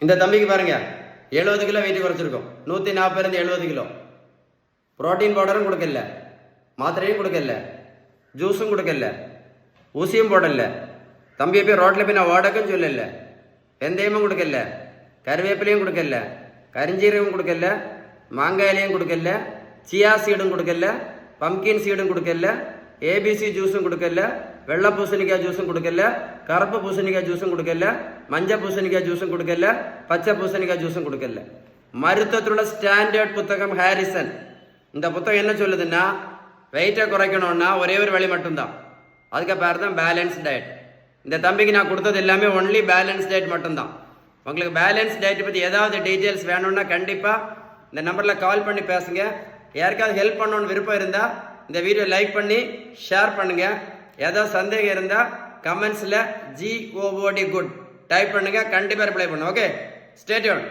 இந்த தம்பிக்கு பாருங்க 70 கிலோ வெயிட் குறைச்சிருக்கோம். 140 70 கிலோ. புரோட்டீன் பவுடரும் கொடுக்கல, மாத்திரையும் கொடுக்கல, ஜூஸும் கொடுக்கல, ஊசியும் போடல. தம்பியை போய் ரோட்டில் போய் நான் ஓடக்கும் சொல்லல. வெந்தயமும் கொடுக்கல, கருவேப்பிலையும் கொடுக்கல, கரிஞ்சீரகம் கொடுக்கல, மாங்காயிலையும் கொடுக்கல, சியா சீடும் கொடுக்கல, பம்கின் சீடும் கொடுக்கல, ஏபிசி ஜூஸும் கொடுக்கல, வெள்ளை பூசணிக்காய் ஜூஸும் கொடுக்கல, கருப்பு பூசணிக்காய் ஜூஸும் கொடுக்கல, மஞ்சள் பூசணிக்காய் ஜூஸும் கொடுக்கல, பச்சை பூசணிக்காய் ஜூஸும் கொடுக்கல. மருத்துவத்தோட ஸ்டாண்டர்ட் புத்தகம் ஹாரிசன். இந்த புத்தகம் என்ன சொல்லுதுன்னா, வெயிட்டை குறைக்கணும்னா ஒரே ஒரு வழி மட்டும்தான். அதுக்கு பேர் தான் பேலன்ஸ் டயட். இந்த தம்பிக்கு நான் கொடுத்தது எல்லாமே ஒன்லி பேலன்ஸ் டயட் மட்டும்தான். உங்களுக்கு பேலன்ஸ் டயட் பற்றி ஏதாவது டீட்டெயில்ஸ் வேணும்னா கண்டிப்பாக இந்த நம்பரில் கால் பண்ணி பேசுங்க. யாருக்காவது ஹெல்ப் பண்ணணும்னு விருப்பம் இருந்தால் இந்த வீடியோ லைக் பண்ணி ஷேர் பண்ணுங்கள். ஏதாவது சந்தேகம் இருந்தால் கமெண்ட்ஸில் GOOD குட் டைப் பண்ணுங்கள். கண்டிப்பாக ரிப்ளை பண்ணுங்க. Okay, stay tune.